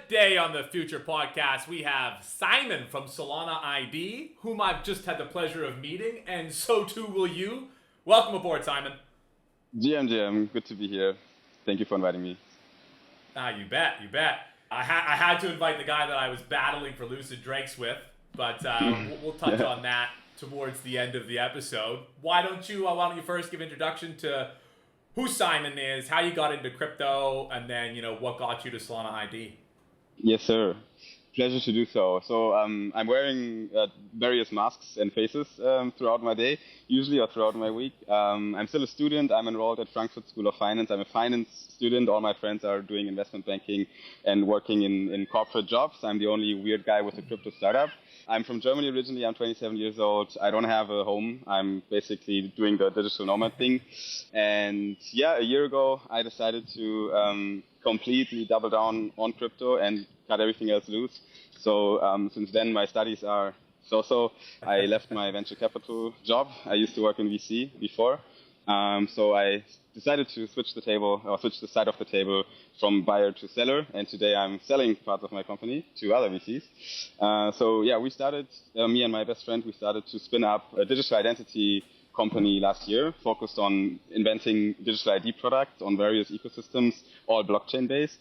Today on the Future Podcast, we have Simon from Solana ID, whom I've just had the pleasure of meeting, and so too will you. Welcome aboard, Simon. GM, good to be here. Thank you for inviting me. You bet. I had to invite the guy that I was battling for Lucid Drakes with, but we'll touch on that towards the end of the episode. Why don't you first give introduction to who Simon is, how you got into crypto, and then, what got you to Solana ID? Yes, sir. Pleasure to do so. So I'm wearing various masks and faces throughout my day, usually, or throughout my week. I'm still a student. I'm enrolled at Frankfurt School of Finance. I'm a finance student. All my friends are doing investment banking and working in corporate jobs. I'm the only weird guy with a crypto startup. I'm from Germany originally. I'm 27 years old. I don't have a home. I'm basically doing the digital nomad thing. And a year ago, I decided to completely double down on crypto and cut everything else loose. So since then, my studies are so-so. I left my venture capital job. I used to work in VC before. So I decided to switch the side of the table from buyer to seller, and today I'm selling parts of my company to other VCs. We started, me and my best friend, we started to spin up a digital identity company last year, focused on inventing digital ID products on various ecosystems, all blockchain based.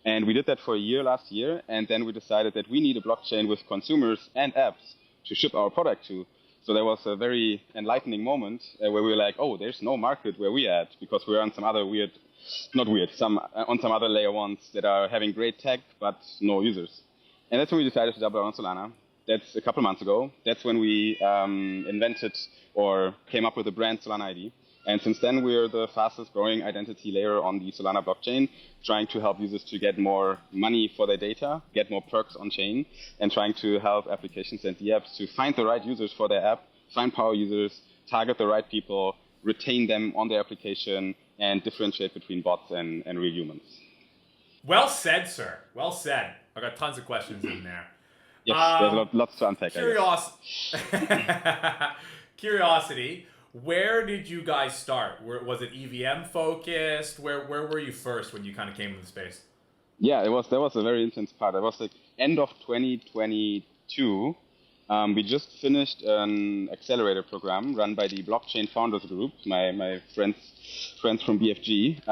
And we did that for a year last year, and then we decided that we need a blockchain with consumers and apps to ship our product to. So there was a very enlightening moment where we were like, oh, there's no market where we at, because we're on some other on some other layer ones that are having great tech, but no users. And that's when we decided to double down on Solana. That's a couple months ago. That's when we invented or came up with the brand Solana ID. And since then, we're the fastest growing identity layer on the Solana blockchain, trying to help users to get more money for their data, get more perks on chain, and trying to help applications and dApps to find the right users for their app, find power users, target the right people, retain them on their application, and differentiate between bots and real humans. Well said, sir. Well said. I got tons of questions in there. Yes, there's lots to unpack. Curiosity. Where did you guys start? Was it EVM focused? Where were you first when you kind of came into the space? Yeah, that was a very intense part. It was like end of 2022. We just finished an accelerator program run by the Blockchain Founders Group, my friends from BFG.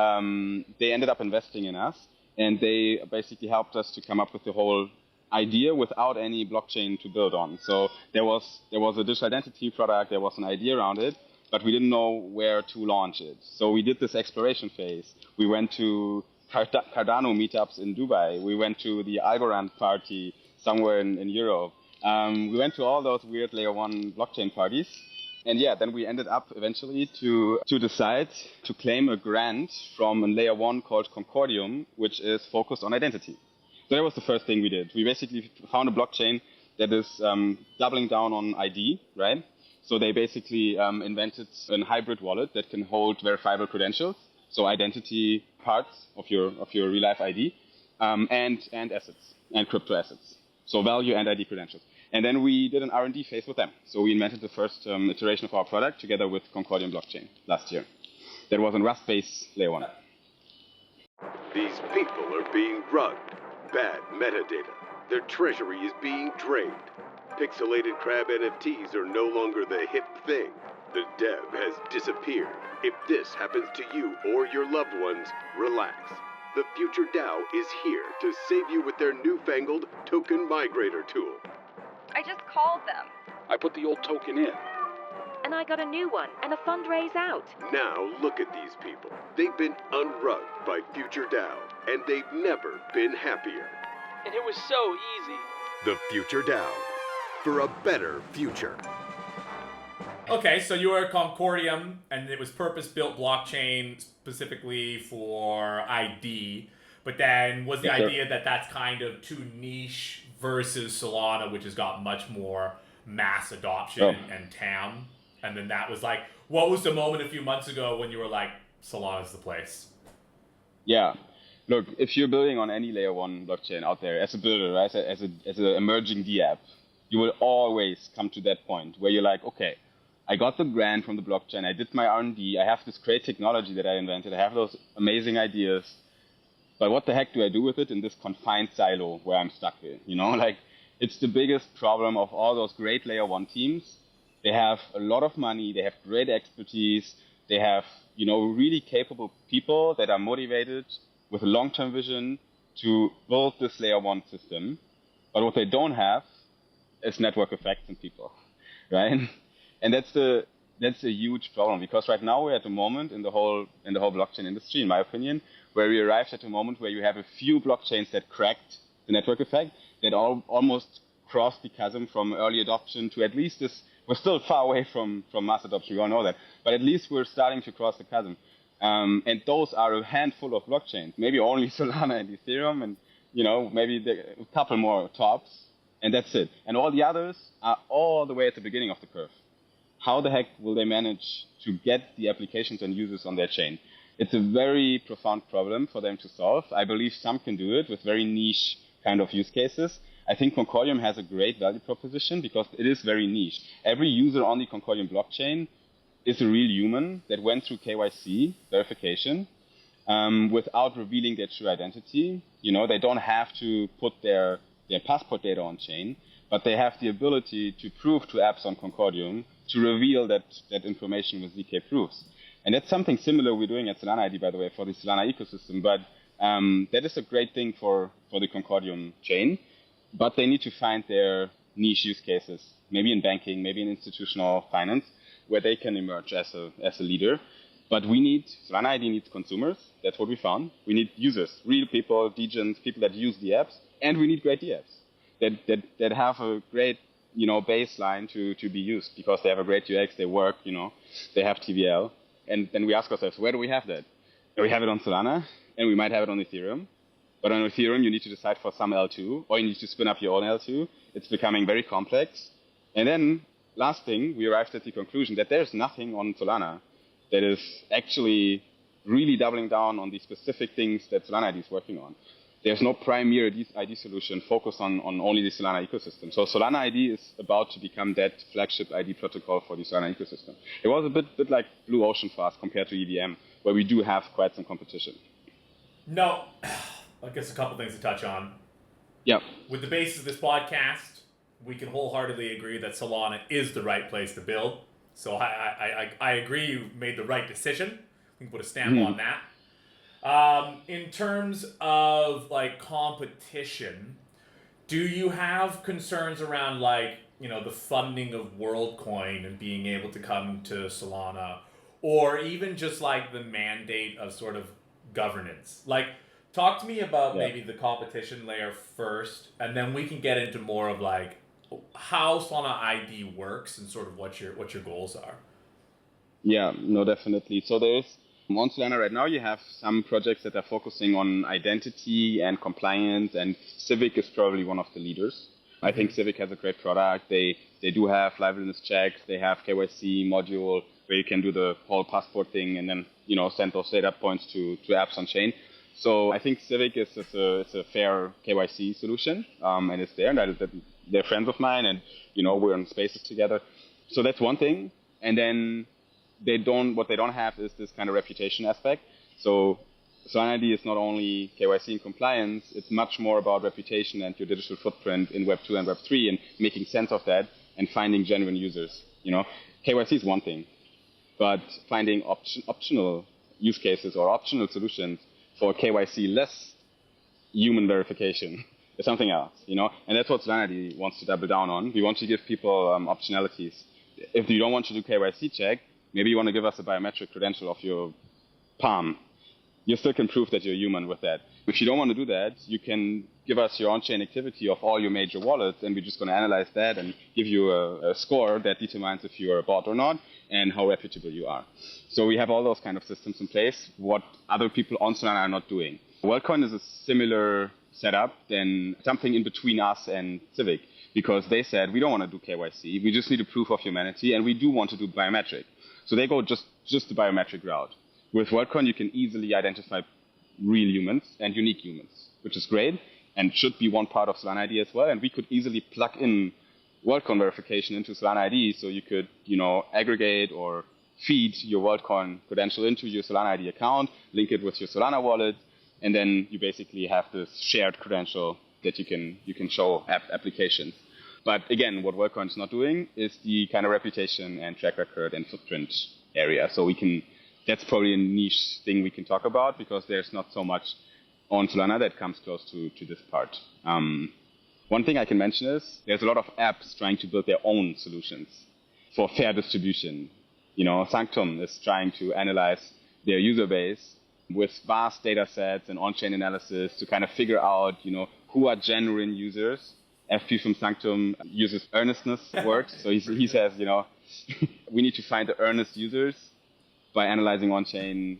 They ended up investing in us, and they basically helped us to come up with the whole idea without any blockchain to build on. So there was a digital identity product, there was an idea around it, but we didn't know where to launch it. So we did this exploration phase. We went to Cardano meetups in Dubai. We went to the Algorand party somewhere in Europe. We went to all those weird layer one blockchain parties. And then we ended up eventually to decide to claim a grant from a layer one called Concordium, which is focused on identity. So that was the first thing we did. We basically found a blockchain that is doubling down on ID, right? So they basically invented a hybrid wallet that can hold verifiable credentials, so identity parts of your real life ID, and assets and crypto assets, so value and ID credentials. And then we did an R&D phase with them. So we invented the first iteration of our product together with Concordium blockchain last year. That was on Rust-based layer one. These people are being rugged. Bad metadata. Their treasury is being drained. Pixelated crab NFTs are no longer the hip thing. The dev has disappeared. If this happens to you or your loved ones, relax. The Future DAO is here to save you with their newfangled token migrator tool. I just called them. I put the old token in. And I got a new one and a fundraise out. Now look at these people. They've been unrugged by Future DAO, and they've never been happier. And it was so easy. The Future DAO. For a better future. Okay, so you were at Concordium, and it was purpose-built blockchain specifically for ID. But then was the idea that that's kind of too niche versus Solana, which has got much more mass adoption and TAM? And then that was like, what was the moment a few months ago when you were like, Solana's the place? Yeah. Look, if you're building on any layer one blockchain out there, as a builder, right, as an emerging dApp, you will always come to that point where you're like, okay, I got the grant from the blockchain, I did my R&D, I have this great technology that I invented, I have those amazing ideas. but what the heck do I do with it in this confined silo where I'm stuck in? Like, it's the biggest problem of all those great layer 1 teams. They have a lot of money, they have great expertise, they have, really capable people that are motivated with a long-term vision to build this layer 1 system. But what they don't have is network effects and people, right? And that's a huge problem, because right now we're at a moment in the whole blockchain industry, in my opinion, where we arrived at a moment where you have a few blockchains that cracked the network effect, that almost crossed the chasm from early adoption to at least this. We're still far away from mass adoption, we all know that, but at least we're starting to cross the chasm. And those are a handful of blockchains, maybe only Solana and Ethereum, and maybe a couple more tops, and that's it. And all the others are all the way at the beginning of the curve. How the heck will they manage to get the applications and users on their chain? It's a very profound problem for them to solve. I believe some can do it with very niche kind of use cases. I think Concordium has a great value proposition because it is very niche. Every user on the Concordium blockchain is a real human that went through KYC verification without revealing their true identity. They don't have to put their passport data on chain, but they have the ability to prove to apps on Concordium to reveal that information with ZK proofs. And that's something similar we're doing at SolanaID, by the way, for the Solana ecosystem. But that is a great thing for the Concordium chain. But they need to find their niche use cases, maybe in banking, maybe in institutional finance, where they can emerge as a leader. But SolanaID needs consumers. That's what we found. We need users, real people, degens, people that use the apps, and we need great apps that have a great baseline to be used, because they have a great UX, they work, they have TVL. And then we ask ourselves, where do we have that? Do we have it on Solana? And we might have it on Ethereum. But on Ethereum, you need to decide for some L2, or you need to spin up your own L2. It's becoming very complex. And then, last thing, we arrived at the conclusion that there's nothing on Solana that is actually really doubling down on the specific things that SolanaID is working on. There's no premier ID solution focused on only the Solana ecosystem. So SolanaID is about to become that flagship ID protocol for the Solana ecosystem. It was a bit like blue ocean for us compared to EVM, where we do have quite some competition. No, I guess a couple things to touch on. Yeah. With the basis of this podcast, we can wholeheartedly agree that Solana is the right place to build. So I agree you made the right decision. We can put a stamp on that. In terms of competition, do you have concerns around the funding of WorldCoin and being able to come to Solana, or even just the mandate of sort of governance? Talk to me about maybe the competition layer first, and then we can get into more of how Solana ID works and sort of what your goals are. Yeah, no, definitely. So on Solana right now, you have some projects that are focusing on identity and compliance, and Civic is probably one of the leaders. I think Civic has a great product. They do have liveness checks. They have KYC module where you can do the whole passport thing and then send those data points to apps on chain. So I think Civic is a fair KYC solution, and it's there. And they're friends of mine, and we're in spaces together. So that's one thing. And then what they don't have is this kind of reputation aspect. So SolanaID is not only KYC and compliance, it's much more about reputation and your digital footprint in Web 2 and Web 3 and making sense of that and finding genuine users. KYC is one thing, but finding optional use cases or optional solutions for KYC less human verification is something else, and that's what SolanaID wants to double down on. We want to give people optionalities. If you don't want to do KYC check, maybe you want to give us a biometric credential of your palm. You still can prove that you're human with that. If you don't want to do that, you can give us your on-chain activity of all your major wallets, and we're just going to analyze that and give you a score that determines if you're a bot or not and how reputable you are. So we have all those kind of systems in place, what other people on Solana are not doing. WorldCoin is a similar setup than something in between us and Civic, because they said, we don't want to do KYC, we just need a proof of humanity, and we do want to do biometric. So they go just the biometric route. With WorldCoin, you can easily identify real humans and unique humans, which is great and should be one part of SolanaID as well. And we could easily plug in WorldCoin verification into SolanaID, so you could, aggregate or feed your WorldCoin credential into your SolanaID account, link it with your Solana wallet, and then you basically have this shared credential that you can show applications. But again, what WorldCoin is not doing is the kind of reputation and track record and footprint area. So that's probably a niche thing we can talk about, because there's not so much on Solana that comes close to this part. One thing I can mention is there's a lot of apps trying to build their own solutions for fair distribution. Sanctum is trying to analyze their user base with vast data sets and on-chain analysis to kind of figure out, who are genuine users. FP from Sanctum uses earnestness words. So he says, we need to find the earnest users by analyzing on-chain,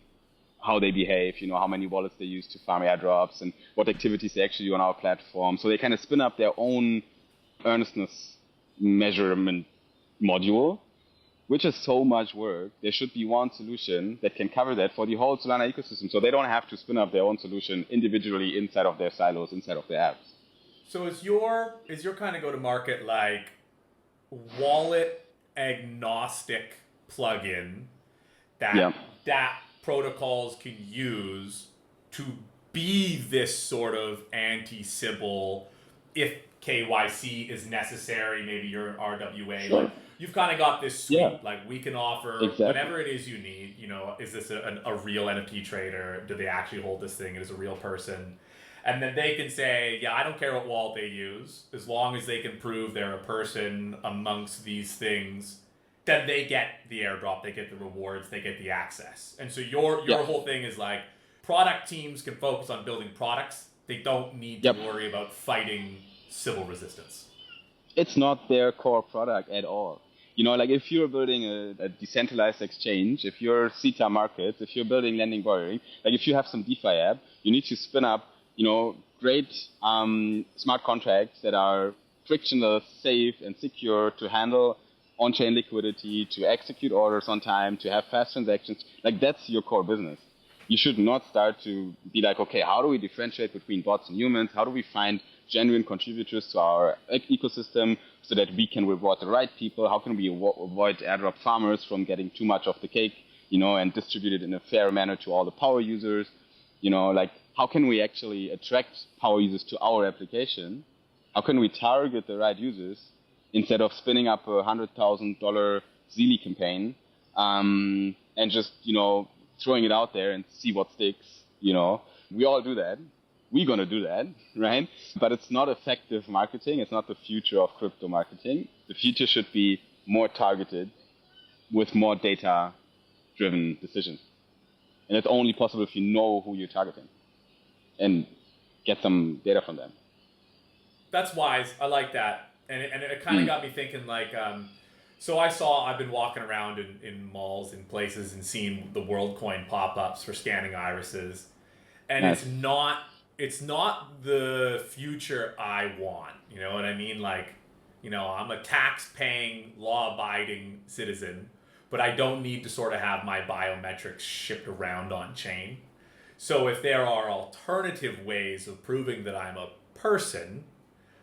how they behave, how many wallets they use to farm airdrops and what activities they actually do on our platform. So they kind of spin up their own earnestness measurement module, which is so much work. There should be one solution that can cover that for the whole Solana ecosystem. So they don't have to spin up their own solution individually inside of their silos, inside of their apps. So is your kind of go-to-market like wallet agnostic plugin that protocols can use to be this sort of anti-sybil if KYC is necessary? Maybe you're an RWA. Sure. Like, you've kind of got this suite. Yeah. Like, we can offer whatever it is you need. Is this a real NFT trader? Do they actually hold this thing? It is a real person. And then they can say, I don't care what wallet they use, as long as they can prove they're a person amongst these things, then they get the airdrop, they get the rewards, they get the access. And so your whole thing is like, product teams can focus on building products. They don't need to worry about fighting civil resistance. It's not their core product at all. Like if you're building a decentralized exchange, if you're CETA markets, if you're building lending borrowing, like if you have some DeFi app, you need to spin up great smart contracts that are frictionless, safe, and secure to handle on-chain liquidity, to execute orders on time, to have fast transactions. Like, that's your core business. You should not start to be like, okay, how do we differentiate between bots and humans? How do we find genuine contributors to our ecosystem so that we can reward the right people? How can we avoid airdrop farmers from getting too much of the cake, and distribute it in a fair manner to all the power users? How can we actually attract power users to our application? How can we target the right users instead of spinning up a $100,000 Zeely campaign and just, throwing it out there and see what sticks? We all do that. We're going to do that, right? But it's not effective marketing. It's not the future of crypto marketing. The future should be more targeted with more data-driven decisions. And it's only possible if you know who you're targeting and get some data from them. That's wise. I like that. And it kind of got me thinking, like, so I've been walking around in malls and places and seeing the WorldCoin pop-ups for scanning irises. And nice. It's not the future I want. You know what I mean? Like, I'm a tax-paying, law-abiding citizen, but I don't need to sort of have my biometrics shipped around on chain. So if there are alternative ways of proving that I'm a person,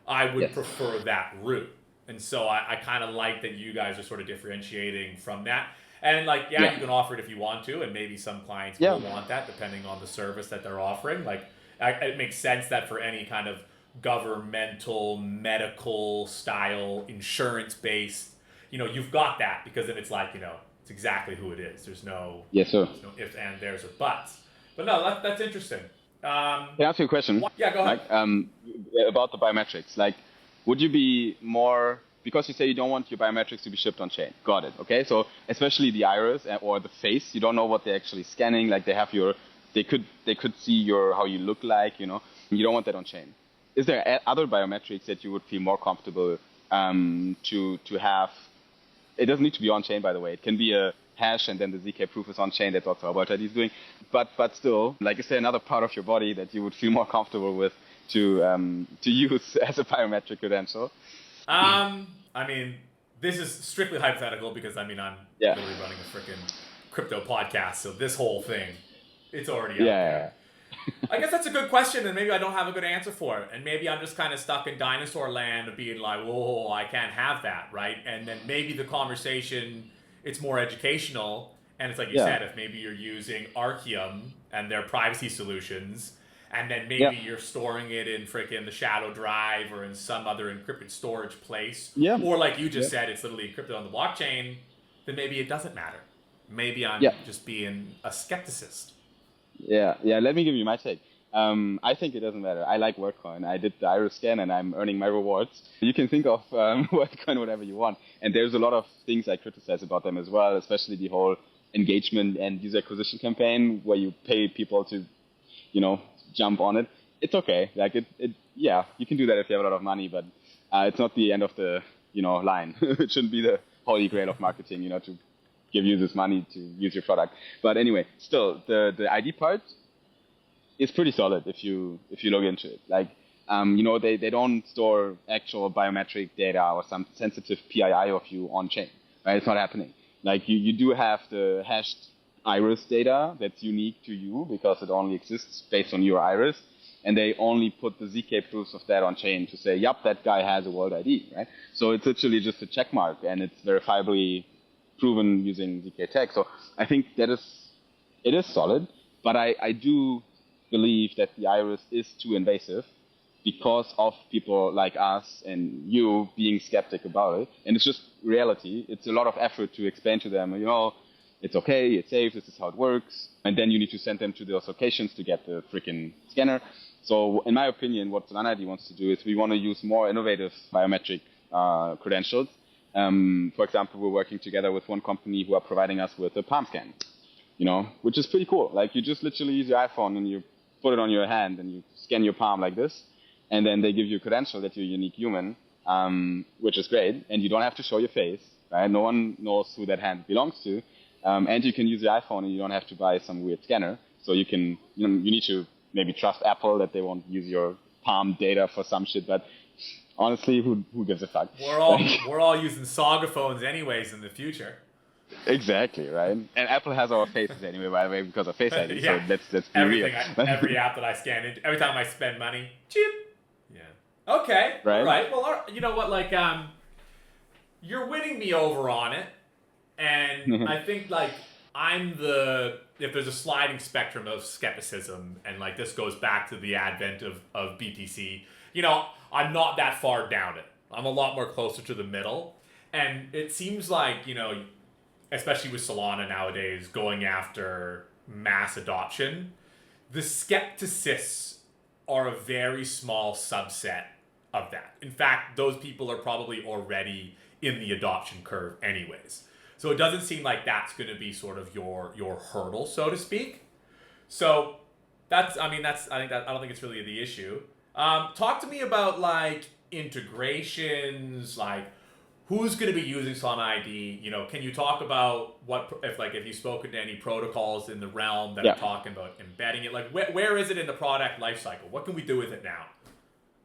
I would prefer that route. And so I kind of like that you guys are sort of differentiating from that. And like, you can offer it if you want to, and maybe some clients will want that depending on the service that they're offering. Like, it makes sense that for any kind of governmental, medical style, insurance-based, you've got that, because then it's like, it's exactly who it is. There's no, there's no ifs, and there's or buts. But no, that's interesting. Can I ask you a question? Yeah, go ahead. About the biometrics. Like, would you be more, because you say you don't want your biometrics to be shipped on chain. Got it. Okay. So especially the iris or the face, you don't know what they're actually scanning. Like, they could see how you look like. You don't want that on chain. Is there other biometrics that you would feel more comfortable to have? It doesn't need to be on chain, by the way. It can be a hash, and then the ZK proof is on chain. That's also what ID is doing. But still, like, is there another part of your body that you would feel more comfortable with to use as a biometric credential? I mean, this is strictly hypothetical, because I'm literally running a freaking crypto podcast, so this whole thing, it's already out there. I guess that's a good question, and maybe I don't have a good answer for it. And maybe I'm just kind of stuck in dinosaur land of being like, whoa, I can't have that, right? And then maybe the conversation, it's more educational, and it's like you said, if maybe you're using Archeum and their privacy solutions, and then maybe you're storing it in freaking the shadow drive or in some other encrypted storage place, or like you just said, it's literally encrypted on the blockchain, then maybe it doesn't matter. Maybe I'm just being a skepticist. Yeah. Let me give you my take. I think it doesn't matter. I like WorkCoin. I did the iris scan and I'm earning my rewards. You can think of WorkCoin whatever you want. And there's a lot of things I criticize about them as well, especially the whole engagement and user acquisition campaign where you pay people to, jump on it. It's okay. Like you can do that if you have a lot of money, but it's not the end of the, line. It shouldn't be the holy grail of marketing, to give users money to use your product. But anyway, still the ID part is pretty solid if you look into it. Like, they don't store actual biometric data or some sensitive PII of you on chain, right? It's not happening. Like you do have the hashed iris data that's unique to you because it only exists based on your iris, and they only put the ZK proofs of that on chain to say, yep, that guy has a world ID, right? So it's literally just a check mark, and it's verifiably proven using ZK tech. So I think it is solid, but I do believe that the iris is too invasive because of people like us and you being skeptic about it. And it's just reality. It's a lot of effort to explain to them, it's okay, it's safe, this is how it works. And then you need to send them to those locations to get the freaking scanner. So in my opinion, what SolanaID wants to do is we want to use more innovative biometric credentials. For example, we're working together with one company who are providing us with a palm scan, which is pretty cool. Like you just literally use your iPhone and you put it on your hand and you scan your palm like this. And then they give you a credential that you're a unique human, which is great. And you don't have to show your face, right? No one knows who that hand belongs to. And you can use your iPhone and you don't have to buy some weird scanner. So you can, you need to maybe trust Apple that they won't use your palm data for some shit. But honestly, who gives a fuck? We're all using Saga phones anyways in the future. Exactly, right? And Apple has our faces anyway, by the way, because of Face ID. So let's be real. Every app that I scan into, every time I spend money, cheap. Yeah. Okay. Right. All right. Well, you know what? Like, you're winning me over on it. And I think, like, if there's a sliding spectrum of skepticism, and, like, this goes back to the advent of BTC, I'm not that far down it. I'm a lot more closer to the middle. And it seems like, especially with Solana nowadays, going after mass adoption, the skepticists are a very small subset of that. In fact, those people are probably already in the adoption curve anyways. So it doesn't seem like that's going to be sort of your hurdle, so to speak. So I don't think it's really the issue. Talk to me about like integrations, like who's going to be using Solana ID? Can you talk about if you've spoken to any protocols in the realm that are talking about embedding it? Like where is it in the product lifecycle? What can we do with it now?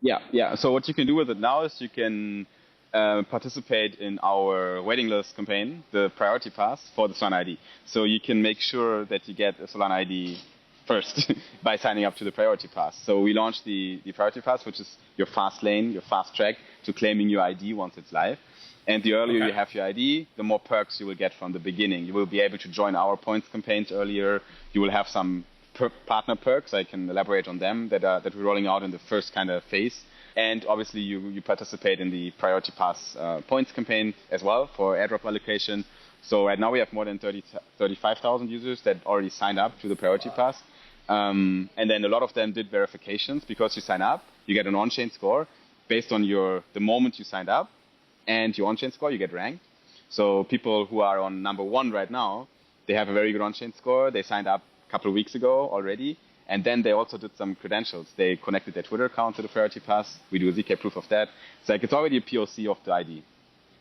Yeah. So what you can do with it now is you can participate in our waiting list campaign, the priority pass for the Solana ID. So you can make sure that you get a Solana ID first by signing up to the priority pass. So we launched the priority pass, which is your fast lane, your fast track to claiming your ID once it's live. And the earlier you have your ID, the more perks you will get from the beginning. You will be able to join our points campaigns earlier. You will have some partner perks. I can elaborate on them that we're rolling out in the first kind of phase. And obviously you participate in the priority pass points campaign as well for airdrop allocation. So right now we have more than 35,000 users that already signed up to the priority pass. And then a lot of them did verifications because you sign up, you get an on-chain score based on the moment you signed up, and your on-chain score, you get ranked. So people who are on number 1 right now, they have a very good on-chain score. They signed up a couple of weeks ago already. And then they also did some credentials. They connected their Twitter account to the priority pass. We do a ZK proof of that. It's already a POC of the ID.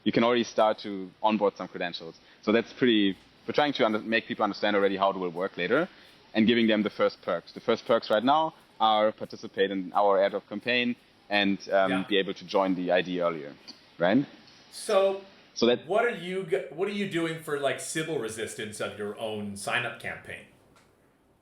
You can already start to onboard some credentials. So that's we're trying to make people understand already how it will work later and giving them the first perks. The first perks right now are participate in our airdrop campaign and be able to join the ID earlier, right? So what are you doing for like sybil resistance of your own sign-up campaign?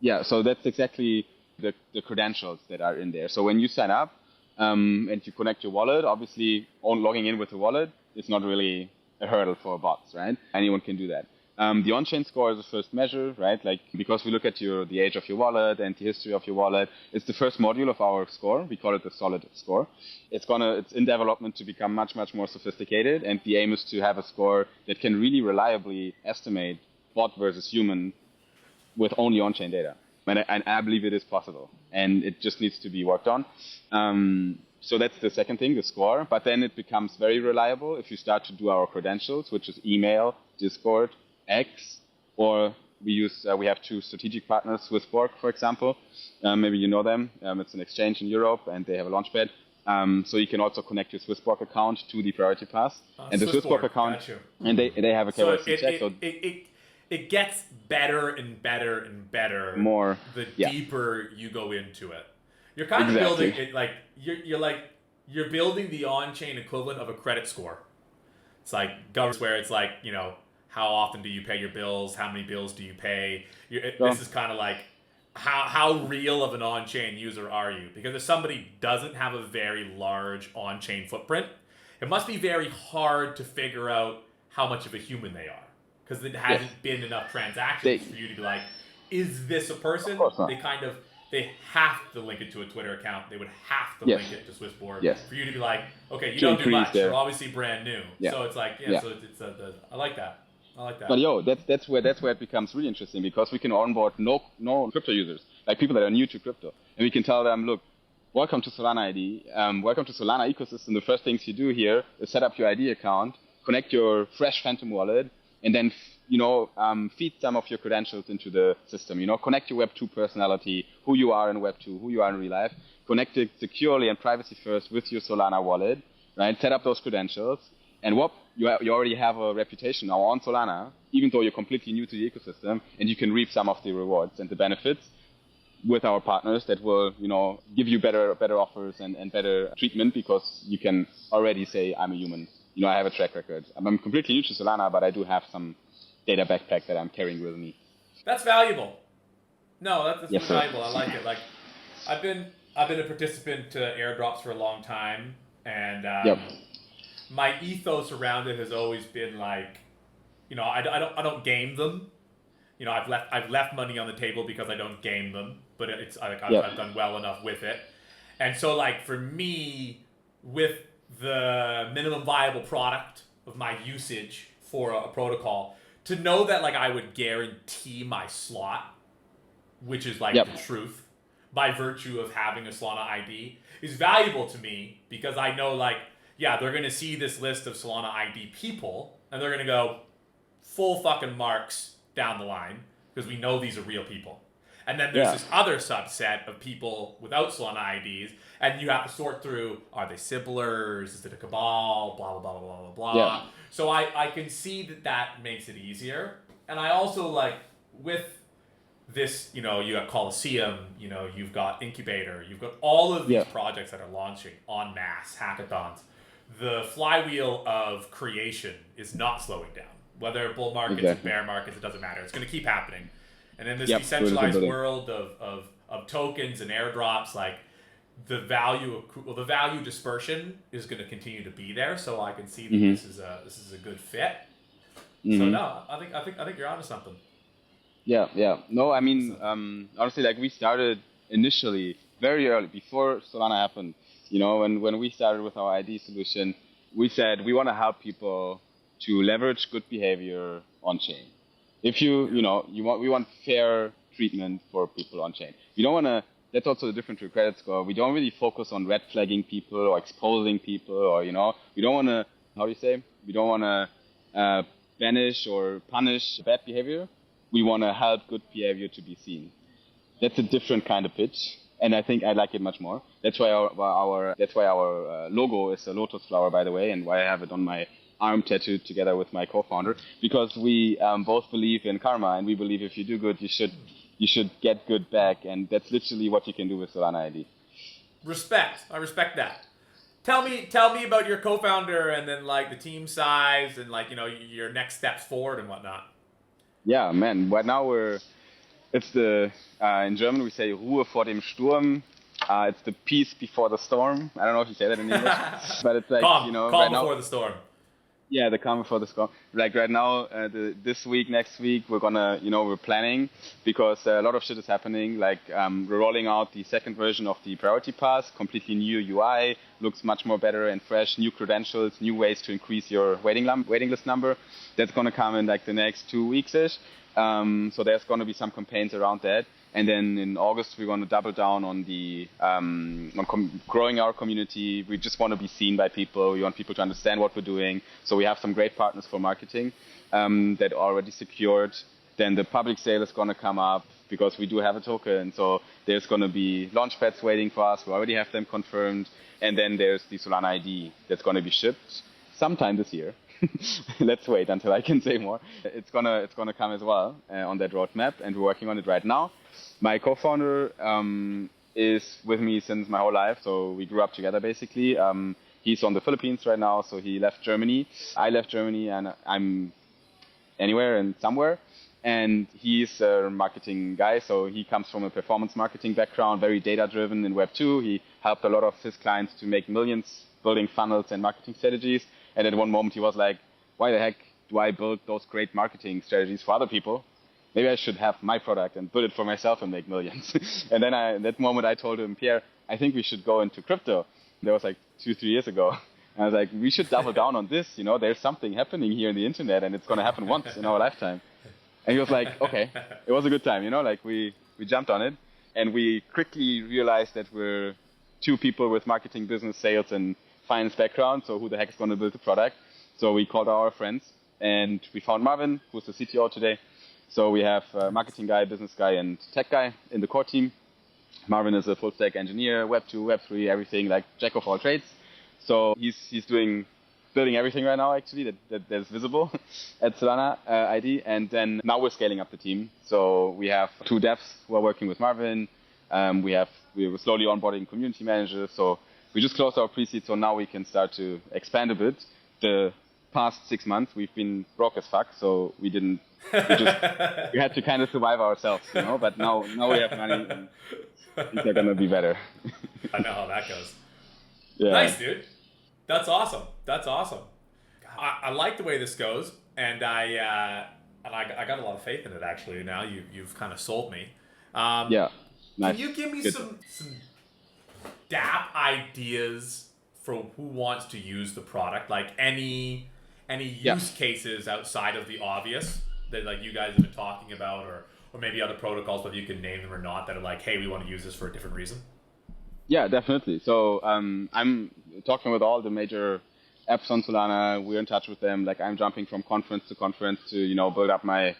Yeah, so that's exactly the credentials that are in there. So when you sign up and you connect your wallet, obviously logging in with the wallet is not really a hurdle for bots, right? Anyone can do that. The on-chain score is the first measure, right? Like, because we look at the age of your wallet and the history of your wallet, it's the first module of our score. We call it the solid score. It's in development to become much, much more sophisticated, and the aim is to have a score that can really reliably estimate bot versus human with only on-chain data. And I believe it is possible, and it just needs to be worked on. So that's the second thing, the score. But then it becomes very reliable if you start to do our credentials, which is email, Discord, X, or we have two strategic partners, Swissborg, for example. Maybe you know them. It's an exchange in Europe, and they have a launchpad. So you can also connect your Swissborg account to the Priority Pass. And the Swissborg account, and they have a KYC check. It gets better and better and better more the deeper you go into it. You're kind of building it like you're building the on-chain equivalent of a credit score. It's like governments where it's like, you know, how often do you pay your bills? How many bills do you pay? This is kind of like how real of an on-chain user are you? Because if somebody doesn't have a very large on-chain footprint, it must be very hard to figure out how much of a human they are. Because it hasn't been enough transactions for you to be like, is this a person? Of course not. They have to link it to a Twitter account. They would have to link it to Swissborg for you to be like, okay, you don't do much. You're obviously brand new. So it's like, so it's I like that. But that's where it becomes really interesting, because we can onboard no crypto users, like people that are new to crypto, and we can tell them, look, welcome to Solana ID, welcome to Solana ecosystem. The first things you do here is set up your ID account, connect your fresh Phantom wallet, and then feed some of your credentials into the system. Connect your Web 2 personality, who you are in Web 2, who you are in real life, connect it securely and privacy first with your Solana wallet, right? Set up those credentials, and you already have a reputation now on Solana, even though you're completely new to the ecosystem, and you can reap some of the rewards and the benefits with our partners that will, give you better offers and better treatment, because you can already say, I'm a human. I have a track record. I'm completely new to Solana, but I do have some data backpack that I'm carrying with me. That's valuable. No, that's really valuable. I like it. Like, I've been a participant to airdrops for a long time, and my ethos around it has always been like, I don't game them. I've left money on the table because I don't game them, but I've done well enough with it. And so, like, for me, with the minimum viable product of my usage for a protocol, to know that like I would guarantee my slot, which is like the truth, by virtue of having a Solana ID, is valuable to me, because I know like, they're going to see this list of Solana ID people, and they're going to go full fucking marks down the line, because we know these are real people. And then there's this other subset of people without Solana IDs, and you have to sort through, are they sybilers? Is it a cabal? Blah, blah, blah, blah, blah, blah. Yeah. So I can see that makes it easier. And I also like, with this, you got Coliseum, you've got Incubator, you've got all of these projects that are launching en masse, hackathons. The flywheel of creation is not slowing down. Whether bull markets and bear markets, it doesn't matter. It's going to keep happening. And in this decentralized world of tokens and airdrops, like the value dispersion is going to continue to be there. So I can see that this is a good fit. So no, I think you're onto something. Yeah. No, I mean, honestly, like we started initially very early before Solana happened. When we started with our ID solution, we said we want to help people to leverage good behavior on chain. If we want fair treatment for people on chain. We don't want to. That's also the difference to credit score. We don't really focus on red flagging people or exposing people, or we don't want to. How do you say? We don't want to banish or punish bad behavior. We want to help good behavior to be seen. That's a different kind of pitch, and I think I like it much more. That's why our logo is a lotus flower, by the way, and why I have it on my arm tattooed together with my co-founder, because we both believe in karma, and we believe if you do good, you should get good back, and that's literally what you can do with Solana ID. Respect. I respect that. Tell me about your co-founder, and then like the team size, and like your next steps forward and whatnot. Yeah, man. Right now it's the in German we say Ruhe vor dem Sturm. It's the peace before the storm. I don't know if you say that in English, but it's like calm right before now, the storm. Yeah, the calm before the storm. Like right now, this week, next week, we're gonna, we're planning because a lot of shit is happening. Like we're rolling out the second version of the priority pass, completely new UI, looks much more better and fresh, new credentials, new ways to increase your waiting list number. That's gonna come in like the next 2 weeks-ish. So there's gonna be some campaigns around that. And then in August, we're going to double down on the growing our community. We just want to be seen by people. We want people to understand what we're doing. So we have some great partners for marketing that are already secured. Then the public sale is going to come up because we do have a token. So there's going to be launch pads waiting for us. We already have them confirmed. And then there's the Solana ID that's going to be shipped sometime this year. Let's wait until I can say more. It's gonna come as well on that roadmap, and we're working on it right now. My co-founder is with me since my whole life, so we grew up together basically. He's on the Philippines right now, so he left Germany. I left Germany, and I'm anywhere and somewhere. And he's a marketing guy, so he comes from a performance marketing background, very data-driven in Web2. He helped a lot of his clients to make millions building funnels and marketing strategies. And at one moment he was like, why the heck do I build those great marketing strategies for other people? Maybe I should have my product and build it for myself and make millions. And then at that moment I told him, Pierre, I think we should go into crypto. That was like 2-3 years ago. And I was like, we should double down on this. There's something happening here in the internet and it's going to happen once in our lifetime. And he was like, okay, it was a good time, like we jumped on it. And we quickly realized that we're two people with marketing, business, sales, and finance background, so who the heck is going to build the product? So we called our friends, and we found Marvin, who's the CTO today. So we have a marketing guy, business guy, and tech guy in the core team. Marvin is a full-stack engineer, Web2, Web3, everything, like jack of all trades. So he's building everything right now, actually, that's visible at Solana ID. And then now we're scaling up the team. So we have 2 devs who are working with Marvin. We're slowly onboarding community managers. So we just closed our pre-seed, so now we can start to expand a bit. The past 6 months, we've been broke as fuck, so we had to kind of survive ourselves, But now we have money, and things are gonna be better. I know how that goes. Yeah. Nice, dude. That's awesome. I like the way this goes, and I got a lot of faith in it. Actually, now you've kind of sold me. Yeah. Nice. Can you give me some dApp ideas for who wants to use the product? Like any use cases outside of the obvious that like you guys have been talking about, or maybe other protocols, whether you can name them or not, that are like, hey, we want to use this for a different reason? Yeah, definitely. So I'm talking with all the major apps on Solana. We're in touch with them. Like I'm jumping from conference to conference to build up my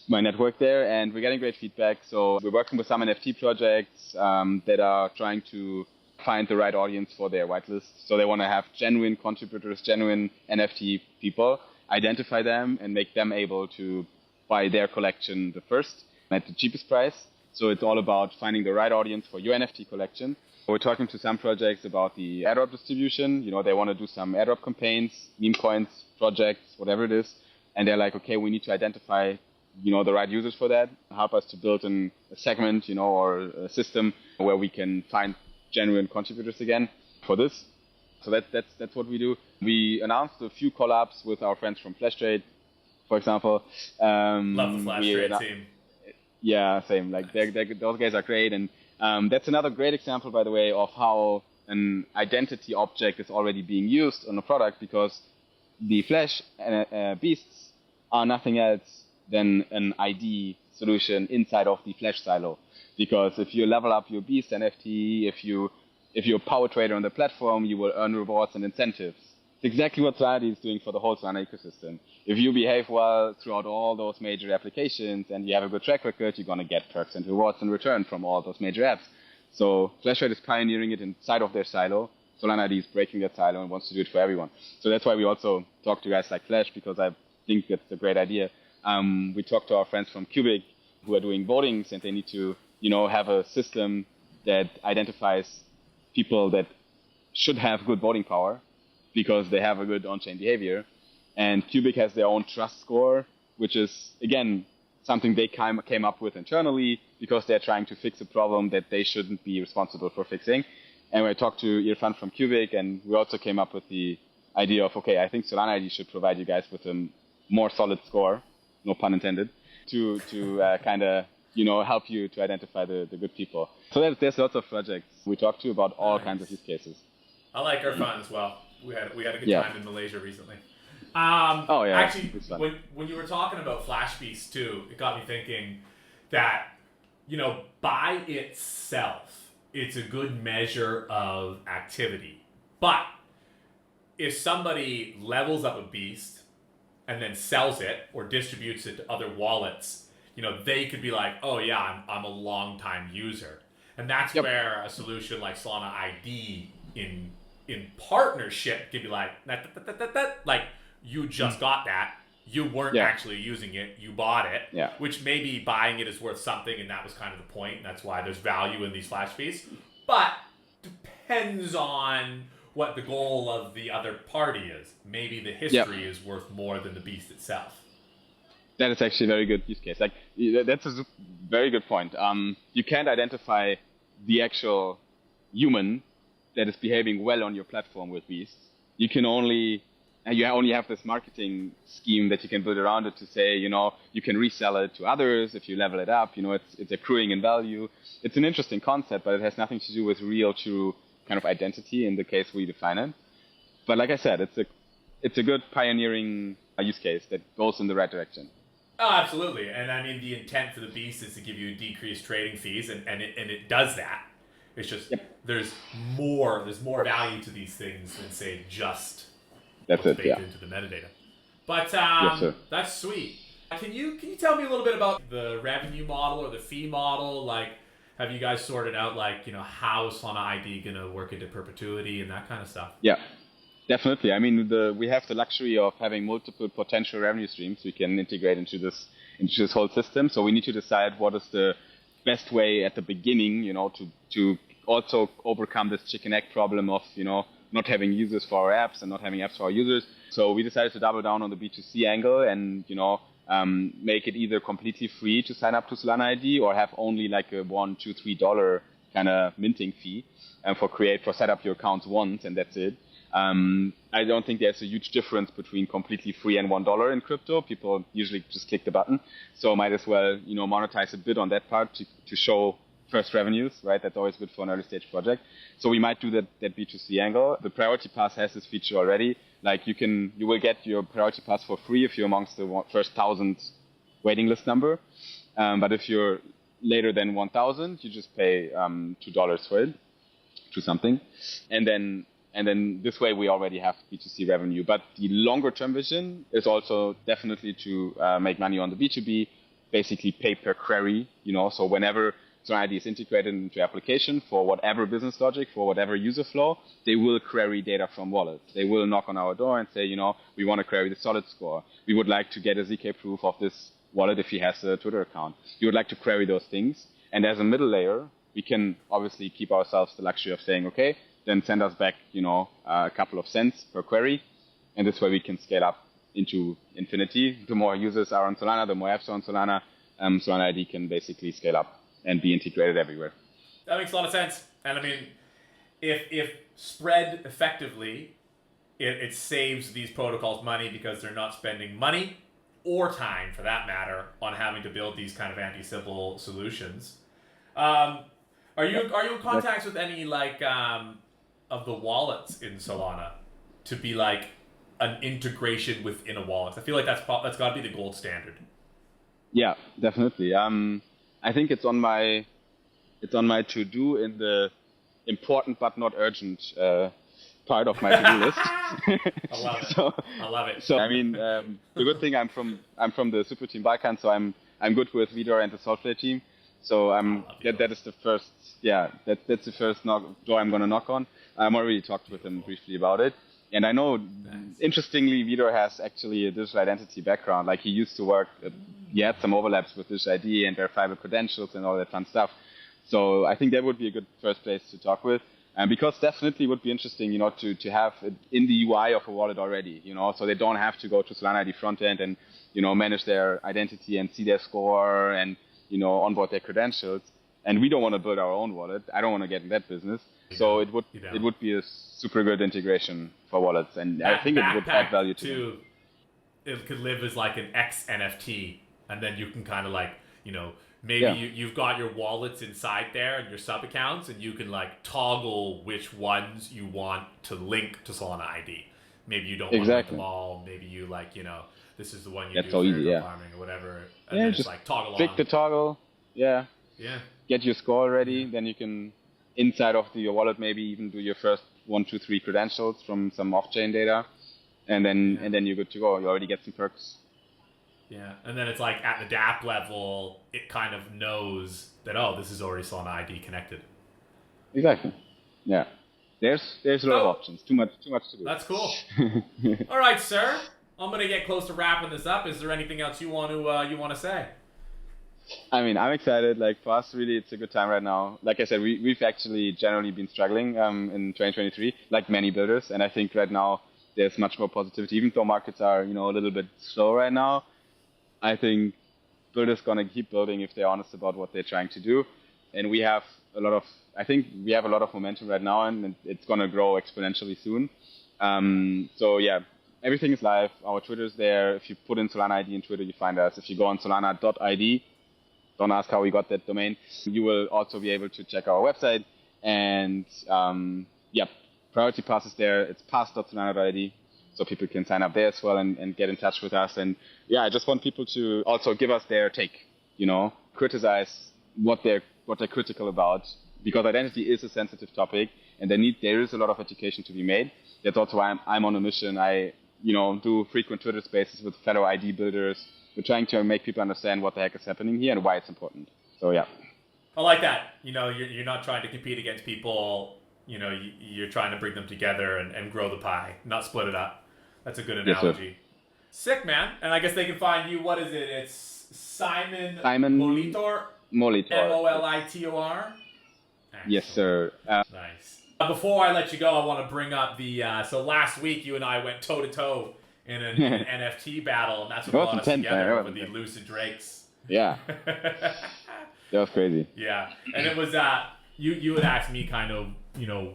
network there, and we're getting great feedback. So we're working with some NFT projects that are trying to find the right audience for their whitelist. So they want to have genuine contributors, genuine NFT people, identify them and make them able to buy their collection the first at the cheapest price. So it's all about finding the right audience for your NFT collection. We're talking to some projects about the airdrop distribution. They want to do some airdrop campaigns, meme coins, projects, whatever it is. And they're like, okay, we need to identify, the right users for that. Help us to build a segment, or a system where we can find genuine contributors again for this. So that's what we do. We announced a few collabs with our friends from FlashTrade, for example. Love the FlashTrade team. Yeah, same. Like those guys are great, and that's another great example, by the way, of how an identity object is already being used on a product, because the Flash beasts are nothing else than an ID solution inside of the Flash silo. Because if you level up your beast NFT, if you're a power trader on the platform, you will earn rewards and incentives. It's exactly what SolanaID is doing for the whole Solana ecosystem. If you behave well throughout all those major applications and you have a good track record, you're going to get perks and rewards in return from all those major apps. So FlashTrade is pioneering it inside of their silo. SolanaID is breaking that silo and wants to do it for everyone. So that's why we also talk to guys like Flash, because I think that's a great idea. We talked to our friends from Cubic who are doing votings, and they need to have a system that identifies people that should have good voting power because they have a good on-chain behavior. And Cubic has their own trust score, which is, again, something they came up with internally because they're trying to fix a problem that they shouldn't be responsible for fixing. And we talked to Irfan from Cubic, and we also came up with the idea of, okay, I think SolanaID should provide you guys with a more solid score, no pun intended, to kind of, help you to identify the good people. So there's lots of projects we talked to about all kinds of use cases. I like our fun as well. We had a good time in Malaysia recently. Actually, when you were talking about Flash Beast too, it got me thinking that, by itself, it's a good measure of activity. But if somebody levels up a beast and then sells it or distributes it to other wallets, they could be like, oh yeah, I'm a long time user. And that's where a solution like Solana ID in partnership could be like, like you just got that. You weren't actually using it. You bought it, which maybe buying it is worth something, and that was kind of the point. And that's why there's value in these Flash fees. But depends on what the goal of the other party is. Maybe the history is worth more than the beast itself. That is actually a very good use case. Like, that's a very good point. You can't identify the actual human that is behaving well on your platform with beasts. You only have this marketing scheme that you can build around it to say, you can resell it to others if you level it up. It's accruing in value. It's an interesting concept, but it has nothing to do with real, true kind of identity in the case we define it. But like I said, it's a good pioneering use case that goes in the right direction. Oh, absolutely. And I mean, the intent for the beast is to give you decreased trading fees, and it does that. It's just there's more value to these things than, say, just baked into the metadata. But that's sweet. Can you tell me a little bit about the revenue model or the fee model? Like, have you guys sorted out, like, how is Solana ID going to work into perpetuity and that kind of stuff? Yeah, definitely. I mean, we have the luxury of having multiple potential revenue streams we can integrate into this whole system. So we need to decide what is the best way at the beginning, to also overcome this chicken egg problem of, not having users for our apps and not having apps for our users. So we decided to double down on the B2C angle and, make it either completely free to sign up to Solana ID or have only like a $1, $2, $3 kind of minting fee for set up your accounts once, and that's it. I don't think there's a huge difference between completely free and $1 in crypto. People usually just click the button. So might as well, monetize a bit on that part to show first revenues, right? That's always good for an early stage project. So we might do that B2C angle. The Priority Pass has this feature already. Like you will get your Priority Pass for free if you're amongst the first 1,000 waiting list number. But if you're later than 1,000, you just pay $2 for it, to something. And then this way we already have B2C revenue. But the longer term vision is also definitely to make money on the B2B, basically pay per query, so whenever Solana ID is integrated into application for whatever business logic, for whatever user flow, they will query data from wallets. They will knock on our door and say, we want to query the solid score. We would like to get a ZK proof of this wallet if he has a Twitter account. You would like to query those things. And as a middle layer, we can obviously keep ourselves the luxury of saying, okay, then send us back, a couple of cents per query. And this way we can scale up into infinity. The more users are on Solana, the more apps are on Solana, Solana ID can basically scale up and be integrated everywhere. That makes a lot of sense. And I mean, if spread effectively, it saves these protocols money because they're not spending money or time, for that matter, on having to build these kind of anti-sybil solutions. Are you in contacts with any of the wallets in Solana to be like an integration within a wallet? I feel like that's got to be the gold standard. Yeah, definitely. I think it's on my to-do in the important but not urgent part of my to-do list. I love it. I love it. So I mean, the good thing I'm from the Super Team Balkan, so I'm good with Vidor and the Solplay team. So that is the first that's the first door I'm gonna knock on. I'm already talked with him briefly about it. And I know, interestingly, Vidor has actually a digital identity background. Like he used to work, he had some overlaps with digital ID and verifiable credentials and all that fun stuff. So I think that would be a good first place to talk with. And because definitely would be interesting, to have it in the UI of a wallet already, so they don't have to go to Solana ID front end and, manage their identity and see their score and, onboard their credentials. and we don't want to build our own wallet. I don't want to get in that business. So it would be a super good integration for wallets, and I think it would add value to them. It could live as like an X NFT, and then you can kind of like, maybe you've got your wallets inside there and your sub accounts, and you can like toggle which ones you want to link to Solana ID. Maybe you don't want to link them all. Maybe you like, this is the one you do for farming or whatever. And then just like toggle click on. the toggle. Yeah. Get your score ready. Then you can, inside of your wallet, maybe even do your first 1, 2, 3 credentials from some off-chain data. And then you're good to go. You already get some perks. Yeah, and then it's like at the dApp level, it kind of knows that, this is already Solana ID connected. Exactly. Yeah. There's a lot of options. Too much to do. That's cool. All right, sir. I'm gonna get close to wrapping this up. Is there anything else you want to say? I mean, I'm excited. Like for us, really, it's a good time right now. Like I said, we've actually generally been struggling in 2023, like many builders, and I think right now there's much more positivity. Even though markets are a little bit slow right now, I think builders gonna keep building if they're honest about what they're trying to do, and we have a lot of momentum right now, and it's gonna grow exponentially soon. So yeah, everything is live. Our Twitter's there. If you put in Solana ID in Twitter, you find us. If you go on solana.id, don't ask how we got that domain. You will also be able to check our website, and Priority Pass is there. It's pass.solana.id. So people can sign up there as well and get in touch with us. And I just want people to also give us their take, criticize what they're critical about, because identity is a sensitive topic, and there is a lot of education to be made. That's also why I'm on a mission. I do frequent Twitter spaces with fellow ID builders. We're trying to make people understand what the heck is happening here and why it's important. So yeah. I like that. You're not trying to compete against people. You're trying to bring them together and grow the pie, not split it up. That's a good analogy. Yes, sick, man. And I guess they can find you. What is it? It's Simon Molitor. Molitor. Yes, sir. Nice. Before I let you go, I want to bring up so last week you and I went toe-to-toe in an NFT battle, and that's what brought us together with the Lucid Drakes. Yeah. That was crazy. Yeah. And it was, you had asked me kind of,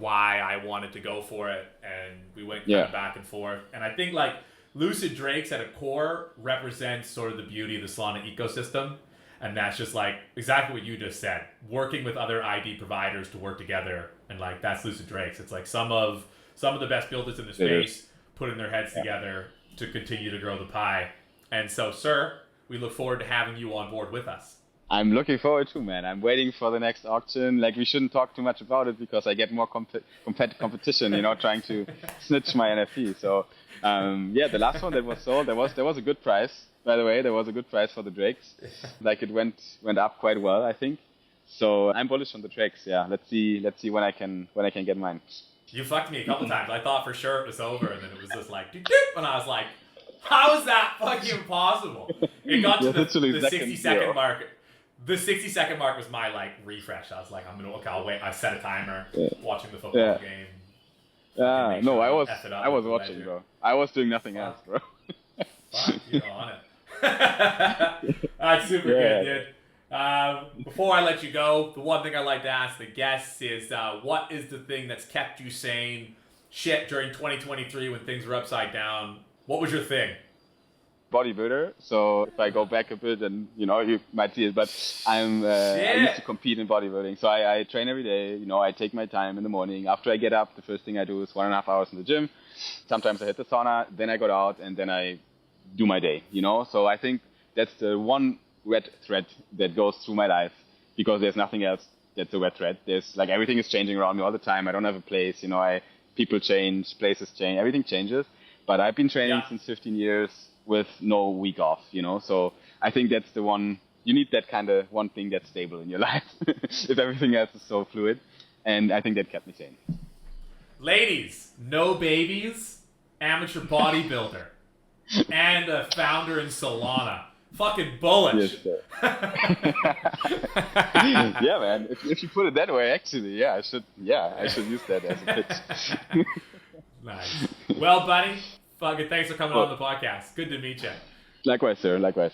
why I wanted to go for it, and we went kind of back and forth. And I think like Lucid Drakes at a core represents sort of the beauty of the Solana ecosystem. And that's just like exactly what you just said. Working with other ID providers to work together, and like that's Lucid Drakes. It's like some of the best builders in the space putting their heads together to continue to grow the pie. And so, sir, we look forward to having you on board with us. I'm looking forward to, man. I'm waiting for the next auction. Like, we shouldn't talk too much about it because I get more competition, trying to snitch my NFT. So, the last one that was sold, there was a good price. By the way, there was a good price for the Drakes. Like, it went up quite well, I think. So I'm bullish on the Drakes. Yeah, let's see when I can get mine. You fucked me a couple times. I thought for sure it was over, and then it was just like, doop, and I was like, how is that fucking possible? It got to the 60-second mark. The 60-second mark was my like refresh. I was like, I'll wait. I set a timer, watching the football game. No, I was watching, bro. I was doing nothing else, bro. Fuck, you're on it. That's super good, dude. Before I let you go, the one thing I like to ask the guests is, what is the thing that's kept you sane? Shit, during 2023 when things were upside down, what was your thing? Bodybuilder. So if I go back a bit, and you might see it, but I used to compete in bodybuilding. So I train every day. I take my time in the morning. After I get up, the first thing I do is 1.5 hours in the gym. Sometimes I hit the sauna, then I go out, and then I do my day. So I think that's the one red thread that goes through my life, because there's nothing else that's a red thread. There's like everything is changing around me all the time. I don't have a place. People change, places change, everything changes. But I've been training since 15 years. With no week off, So I think that's the one, you need that kind of one thing that's stable in your life if everything else is so fluid. And I think that kept me sane. Ladies, no babies, amateur bodybuilder, and a founder in Solana. Fucking bullish. Yes, sir. Yeah, man. If you put it that way, actually, I should use that as a pitch. Nice. Well, buddy. Fucking thanks for coming on the podcast. Good to meet you. Likewise, sir. Likewise.